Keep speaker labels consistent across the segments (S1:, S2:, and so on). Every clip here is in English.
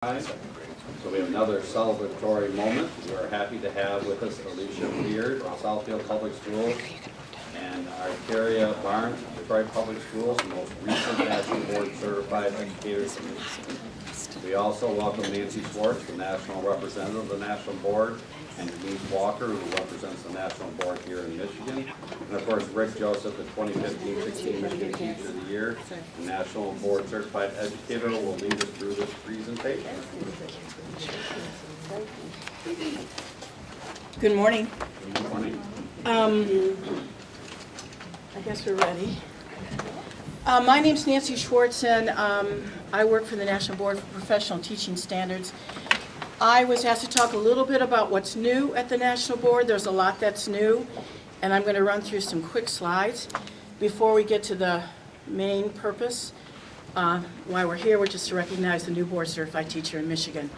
S1: So we have another celebratory moment. We're happy to have with us Alicia Beard of Southfield Public Schools and Arcaria Barnes of Detroit Public Schools, the most recent National Board Certified Educators. We also welcome Nancy Schwartz, the National Representative of the National Board, and Denise Walker, who represents the National Board here in Michigan. And of course, Rick Joseph, the 2015-16 Michigan Teacher of the Year, the National Board Certified Educator, will lead us through this presentation.
S2: Good morning.
S1: Good morning.
S2: I guess we're ready. My name's Nancy Schwartz, and I work for the National Board for Professional Teaching Standards. I was asked to talk a little bit about what's new at the National Board. There's a lot that's new, and I'm going to run through some quick slides before we get to the main purpose. Why we're here, which is to recognize the new board certified teacher in Michigan.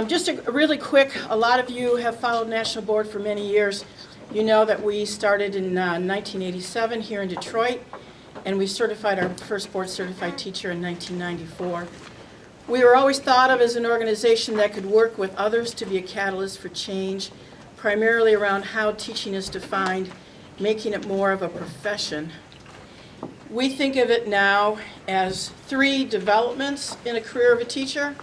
S2: Just a really quick, a lot of you have followed National Board for many years. You know that we started in 1987 here in Detroit, and we certified our first board certified teacher in 1994. We were always thought of as an organization that could work with others to be a catalyst for change, primarily around how teaching is defined, making it more of a profession. We think of it now as 3 developments in a career of a teacher: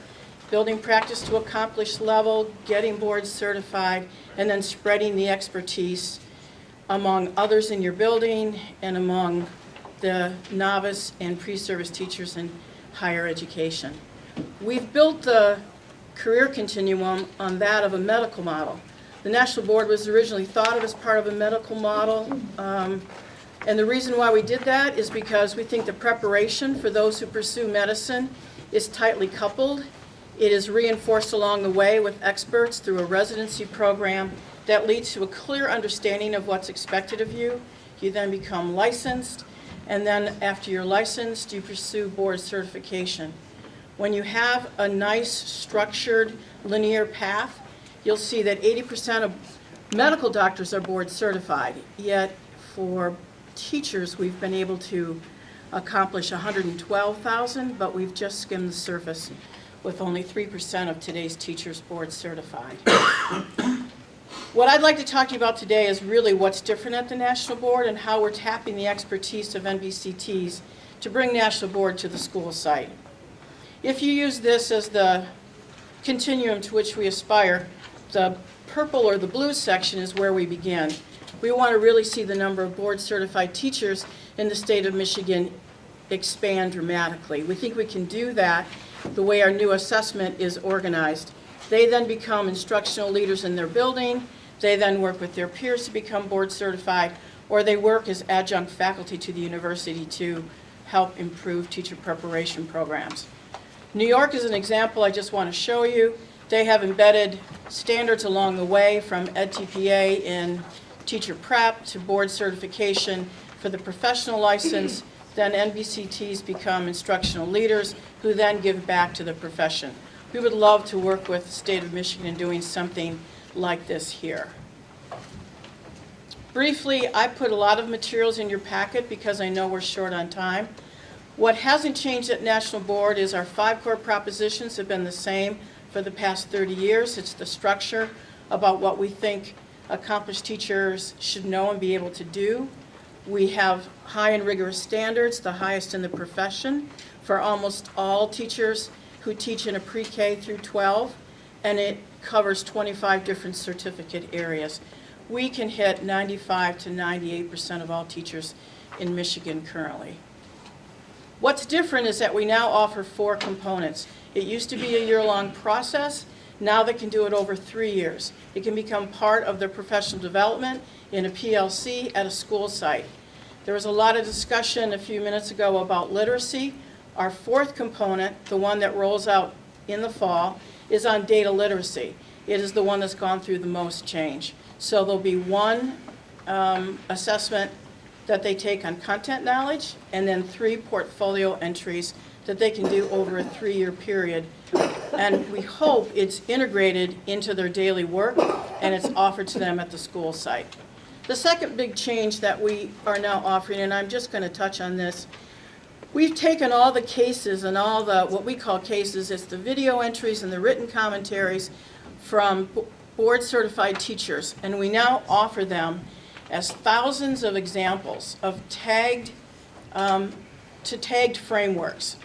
S2: building practice to accomplished level, getting board certified, and then spreading the expertise among others in your building and among the novice and pre-service teachers in higher education. We've built the career continuum on that of a medical model. The National Board was originally thought of as part of a medical model, and the reason why we did that is because we think the preparation for those who pursue medicine is tightly coupled. It is reinforced along the way with experts through a residency program that leads to a clear understanding of what's expected of you. You then become licensed, and then after you're licensed, you pursue board certification. When you have a nice, structured, linear path, you'll see that 80% of medical doctors are board certified, yet for teachers, we've been able to accomplish 112,000, but we've just skimmed the surface with only 3% of today's teachers board certified. What I'd like to talk to you about today is really what's different at the National Board and how we're tapping the expertise of NBCTs to bring National Board to the school site. If you use this as the continuum to which we aspire, the purple or the blue section is where we begin. We want to really see the number of board certified teachers in the state of Michigan expand dramatically. We think we can do that the way our new assessment is organized. They then become instructional leaders in their building. They then work with their peers to become board certified, or they work as adjunct faculty to the university to help improve teacher preparation programs. New York is an example I just want to show you. They have embedded standards along the way from EdTPA in teacher prep to board certification for the professional license. Then NBCTs become instructional leaders who then give back to the profession. We would love to work with the state of Michigan in doing something like this here. Briefly, I put a lot of materials in your packet because I know we're short on time. What hasn't changed at National Board is our 5 core propositions have been the same for the past 30 years. It's the structure about what we think accomplished teachers should know and be able to do. We have high and rigorous standards, the highest in the profession, for almost all teachers who teach in a pre-K through 12, and it covers 25 different certificate areas. We can hit 95 to 98% of all teachers in Michigan currently. What's different is that we now offer 4 components. It used to be a year-long process. Now they can do it over 3 years. It can become part of their professional development in a PLC at a school site. There was a lot of discussion a few minutes ago about literacy. Our 4th component, the one that rolls out in the fall, is on data literacy. It is the one that's gone through the most change. So there'll be 1 assessment that they take on content knowledge, and then 3 portfolio entries that they can do over a 3-year period. And we hope it's integrated into their daily work and it's offered to them at the school site. The second big change that we are now offering, and I'm just going to touch on this, We've taken all the cases and all the, what we call cases, it's the video entries and the written commentaries from board-certified teachers, and we now offer them as thousands of examples of tagged frameworks.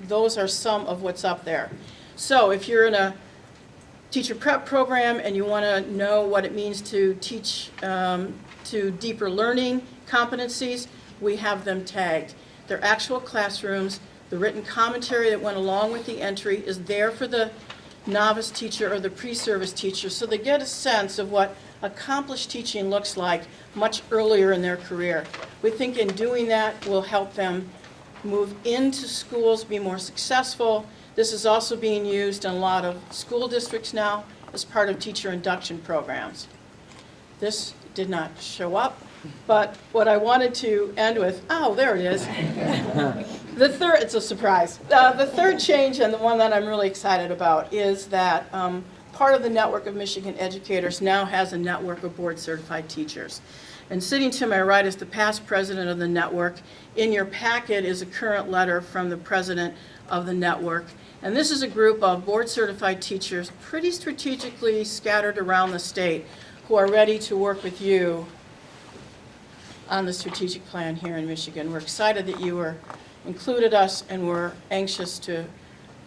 S2: Those are some of what's up there. So if you're in a teacher prep program and you want to know what it means to teach to deeper learning competencies, we have them tagged. They're actual classrooms. The written commentary that went along with the entry is there for the novice teacher or the pre-service teacher, so they get a sense of what accomplished teaching looks like much earlier in their career. We think in doing that will help them move into schools, be more successful. This is also being used in a lot of school districts now as part of teacher induction programs. This did not show up, but what I wanted to end with, oh, there it is. The third, it's a surprise. The third change, and the one that I'm really excited about, is that part of the network of Michigan educators now has a network of board-certified teachers. And sitting to my right is the past president of the network. In your packet is a current letter from the president of the network. And this is a group of board-certified teachers pretty strategically scattered around the state who are ready to work with you on the strategic plan here in Michigan. We're excited that you included us, and we're anxious to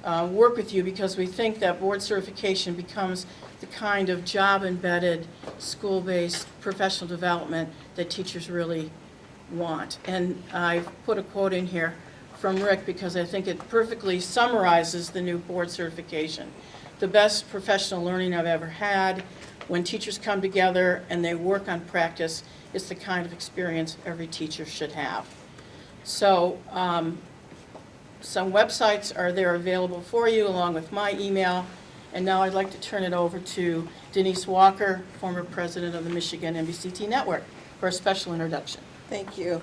S2: work with you because we think that board certification becomes the kind of job-embedded, school-based professional development that teachers really want. And I've put a quote in here from Rick because I think it perfectly summarizes the new board certification. The best professional learning I've ever had. When teachers come together and they work on practice, it's the kind of experience every teacher should have. So some websites are there available for you along with my email. And now I'd like to turn it over to Denise Walker, former president of the Michigan NBPTS Network, for a special introduction.
S3: Thank you.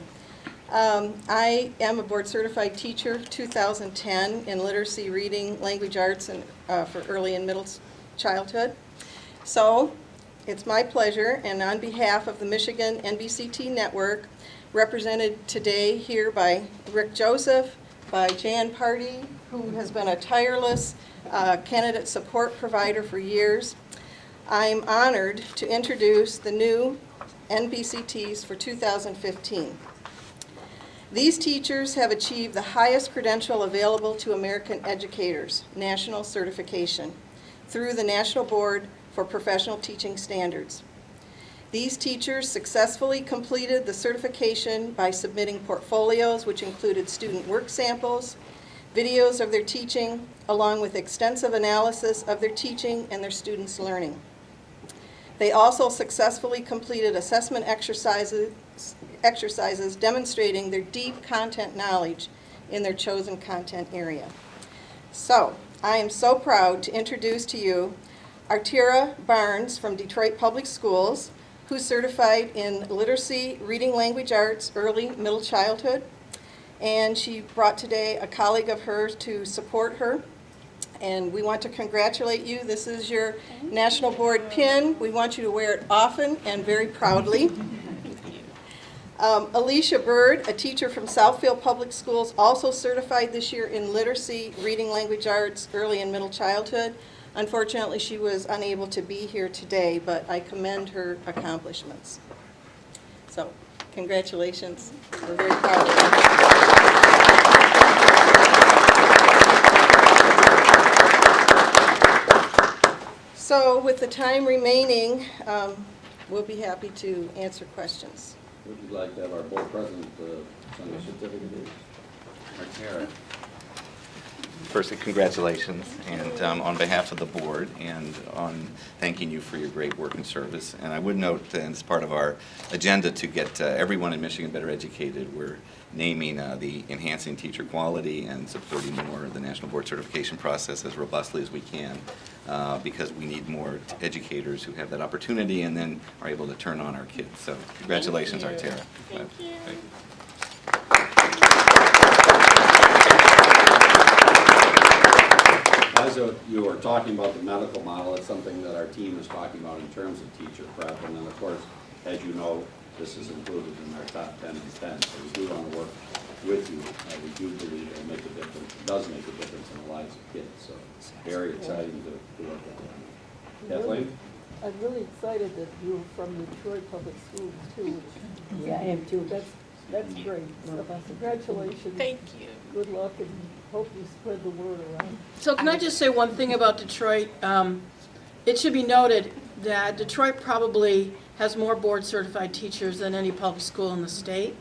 S3: I am a board certified teacher, 2010, in literacy, reading, language arts, and for early and middle childhood. So it's my pleasure, and on behalf of the Michigan NBPTS Network, represented today here by Rick Joseph, by Jan Party, who has been a tireless candidate support provider for years, I'm honored to introduce the new NBPTS for 2015. These teachers have achieved the highest credential available to American educators, national certification, through the National Board for Professional Teaching Standards. These teachers successfully completed the certification by submitting portfolios which included student work samples, videos of their teaching, along with extensive analysis of their teaching and their students' learning. They also successfully completed assessment exercises demonstrating their deep content knowledge in their chosen content area. So, I am so proud to introduce to you Artira Barnes from Detroit Public Schools, who's certified in literacy, reading, language arts, early, middle childhood. And she brought today a colleague of hers to support her. And we want to congratulate you. This is your National Board pin. We want you to wear it often and very proudly. Alicia Bird, a teacher from Southfield Public Schools, also certified this year in literacy, reading, language arts, early and middle childhood. Unfortunately, she was unable to be here today, but I commend her accomplishments. So, congratulations. We're very proud of you. So, with the time remaining, we'll be happy to answer questions.
S1: Would you like to have our board president send a certificate?
S4: Artira. Firstly, congratulations, and on behalf of the board, and on thanking you for your great work and service. And I would note, and as part of our agenda to get everyone in Michigan better educated, we're naming the Enhancing Teacher Quality and supporting more of the National Board Certification process as robustly as we can, because we need more educators who have that opportunity and then are able to turn on our kids. So congratulations, Artira.
S2: Thank you.
S1: As you were talking about the medical model, it's something that our team is talking about in terms of teacher prep. And then, of course, as you know, this is included in our top 10 and 10. So we do want to work with you. We do believe it will make a difference, it does make a difference in the lives of kids, so it's very exciting to work with them. Kathleen?
S5: I'm really excited that you're from Detroit Public Schools too, which
S2: Yeah, I am too.
S5: that's great. So congratulations.
S2: Thank you.
S5: Good luck and hope you spread the word around.
S2: So can I just say one thing about Detroit? It should be noted that Detroit probably has more board-certified teachers than any public school in the state.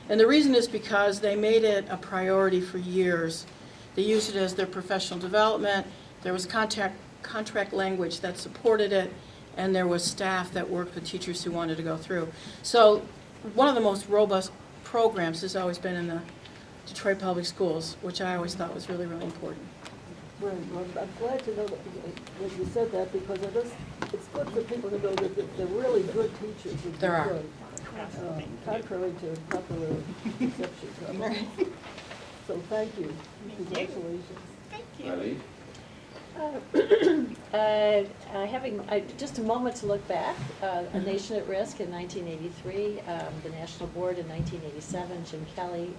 S2: And the reason is because they made it a priority for years. They used it as their professional development. There was contract language that supported it, and there was staff that worked with teachers who wanted to go through. So one of the most robust programs has always been in the Detroit Public Schools, which I always thought was really, really important.
S5: Well, I'm glad to know that you said that because it's good for people to know that they're really good teachers. in
S2: There are.
S5: Detroit, contrary to popular perception. So thank you. Congratulations.
S1: Riley?
S6: Having just a moment to look back, A Nation at Risk in 1983, the National Board in 1987, Jim Kelly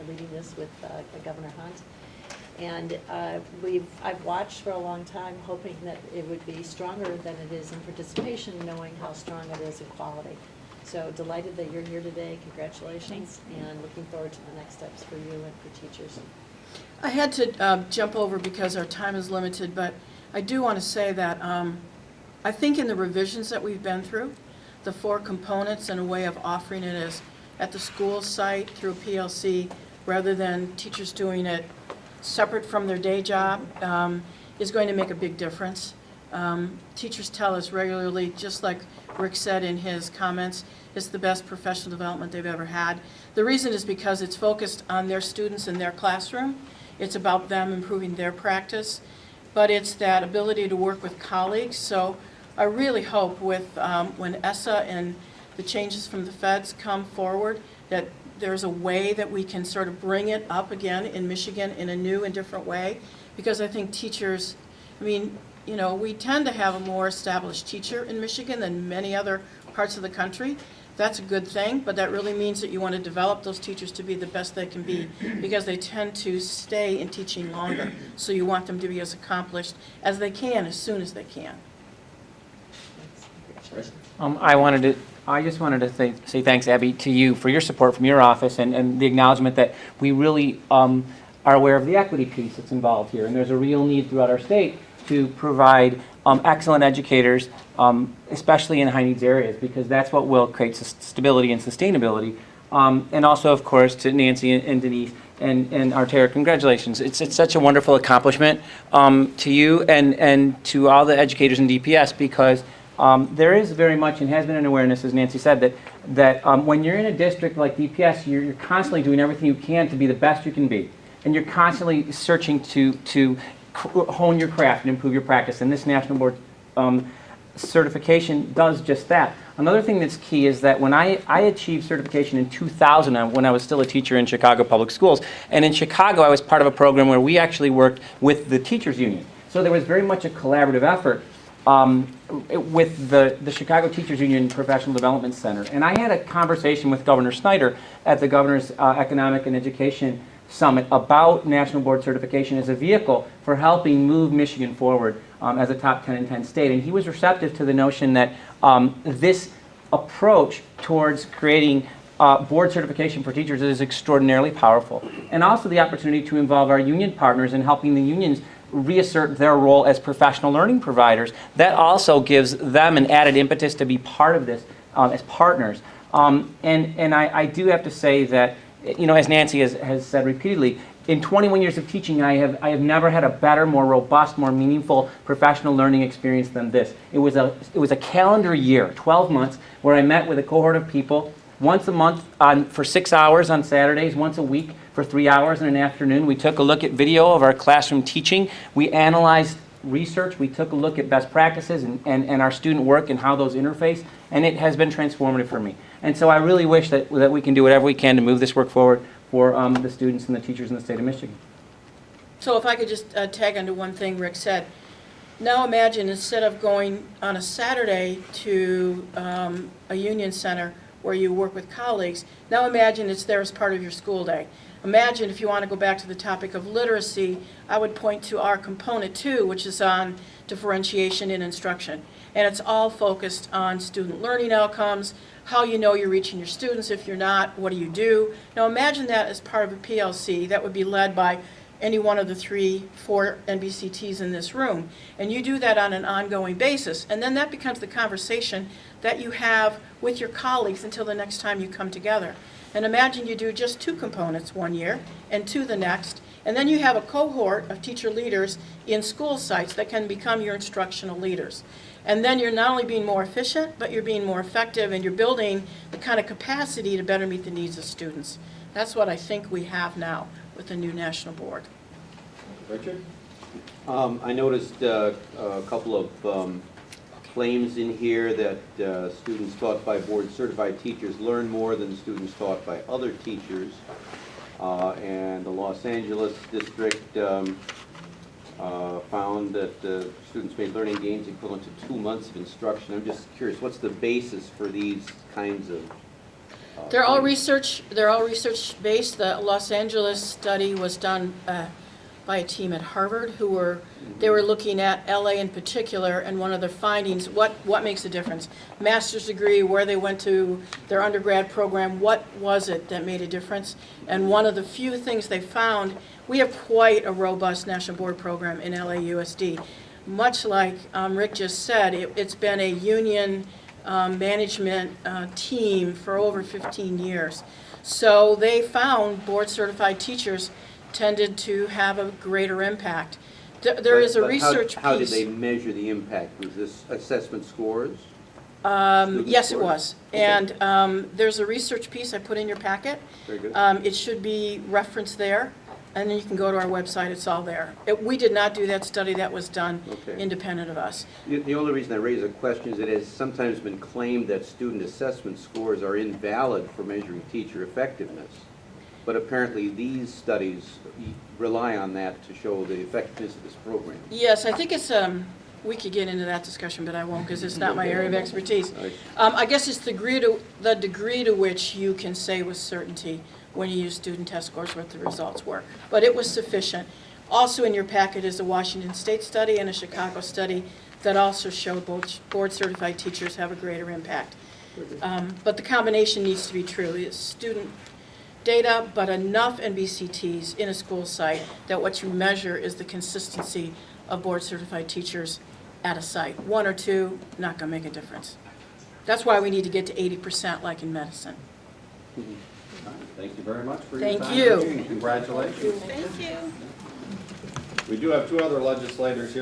S6: leading this with Governor Hunt. And I've watched for a long time, hoping that it would be stronger than it is in participation, knowing how strong it is in quality. So delighted that you're here today. Congratulations, and looking forward to the next steps for you and for teachers.
S2: I had to jump over because our time is limited, but I do want to say that I think in the revisions that we've been through, the 4 components and a way of offering it as at the school site through a PLC rather than teachers doing it separate from their day job is going to make a big difference. Teachers tell us regularly, just like Rick said in his comments, it's the best professional development they've ever had. The reason is because it's focused on their students in their classroom. It's about them improving their practice, but it's that ability to work with colleagues. So I really hope with when ESSA and the changes from the feds come forward that there's a way that we can sort of bring it up again in Michigan in a new and different way, because I think teachers, I mean, you know, we tend to have a more established teacher in Michigan than many other parts of the country. That's a good thing, but that really means that you want to develop those teachers to be the best they can be, because they tend to stay in teaching longer. So you want them to be as accomplished as they can as soon as they can.
S7: I just wanted to say thanks, Abby, to you for your support from your office and the acknowledgement that we really are aware of the equity piece that's involved here. And there's a real need throughout our state to provide excellent educators, especially in high needs areas, because that's what will create stability and sustainability. And also, of course, to Nancy and Denise and Artera, congratulations. It's such a wonderful accomplishment to you and to all the educators in DPS, because there is very much and has been an awareness, as Nancy said, that when you're in a district like DPS, you're constantly doing everything you can to be the best you can be. And you're constantly searching to hone your craft and improve your practice. And this National Board certification does just that. Another thing that's key is that when I achieved certification in 2000, when I was still a teacher in Chicago Public Schools, and in Chicago I was part of a program where we actually worked with the teachers union. So there was very much a collaborative effort with the Chicago Teachers Union Professional Development Center. And I had a conversation with Governor Snyder at the Governor's Economic and Education Summit about National Board Certification as a vehicle for helping move Michigan forward as a top 10 in 10 state. And he was receptive to the notion that this approach towards creating board certification for teachers is extraordinarily powerful. And also the opportunity to involve our union partners in helping the unions reassert their role as professional learning providers. That also gives them an added impetus to be part of this as partners. And I do have to say that, you know, as Nancy has said repeatedly, in 21 years of teaching, I have never had a better, more robust, more meaningful professional learning experience than this. It was a calendar year, 12 months, where I met with a cohort of people once a month for 6 hours on Saturdays, once a week for 3 hours in an afternoon. We took a look at video of our classroom teaching. We analyzed research. We took a look at best practices and our student work and how those interface, and it has been transformative for me. And so I really wish that we can do whatever we can to move this work forward for the students and the teachers in the state of Michigan.
S2: So if I could just tag onto one thing Rick said. Now imagine, instead of going on a Saturday to a union center where you work with colleagues, now imagine it's there as part of your school day. Imagine if you want to go back to the topic of literacy, I would point to our component 2, which is on differentiation in instruction. And it's all focused on student learning outcomes, how you know you're reaching your students. If you're not, what do you do? Now imagine that as part of a PLC that would be led by any one of the 4 NBCTs in this room. And you do that on an ongoing basis. And then that becomes the conversation that you have with your colleagues until the next time you come together. And imagine you do just 2 components one year and 2 the next. And then you have a cohort of teacher leaders in school sites that can become your instructional leaders. And then you're not only being more efficient, but you're being more effective, and you're building the kind of capacity to better meet the needs of students. That's what I think we have now with the new national board.
S1: Richard?
S8: I noticed a couple of claims in here that students taught by board-certified teachers learn more than students taught by other teachers. And the Los Angeles district found that students made learning gains equivalent to 2 months of instruction. I'm just curious, what's the basis for these kinds of
S2: They're all
S8: claims?
S2: research based. The Los Angeles study was done by a team at Harvard who were looking at LA in particular, and one of their findings, what makes a difference? Master's degree, where they went to their undergrad program, what was it that made a difference? And one of the few things they found, we have quite a robust national board program in LAUSD. Much like Rick just said, it's been a union management team for over 15 years. So they found board-certified teachers tended to have a greater impact. There is a research piece.
S8: How did they measure the impact? Was this assessment scores?
S2: Yes, it
S8: scores?
S2: was.
S8: Okay.
S2: And there's a research piece I put in your packet.
S8: Very good.
S2: It should be referenced there, and then you can go to our website, it's all there. We did not do that study, that was done
S8: Okay.
S2: independent of us.
S8: The only reason I raise a question is it has sometimes been claimed that student assessment scores are invalid for measuring teacher effectiveness. But apparently these studies rely on that to show the effectiveness of this program.
S2: Yes, I think it's, we could get into that discussion, but I won't, because it's not my area of expertise.
S8: Right.
S2: I guess it's the degree to which you can say with certainty when you use student test scores what the results were. But it was sufficient. Also in your packet is a Washington State study and a Chicago study that also showed board-certified teachers have a greater impact. But the combination needs to be true. It's student data, but enough NBCTs in a school site that what you measure is the consistency of board-certified teachers at a site. 1 or 2, not going to make a difference. That's why we need to get to 80% like in medicine.
S1: All right, thank you very much for your
S2: Thank
S1: time.
S2: you.
S1: And congratulations.
S2: Thank you.
S1: We do have 2 other legislators here.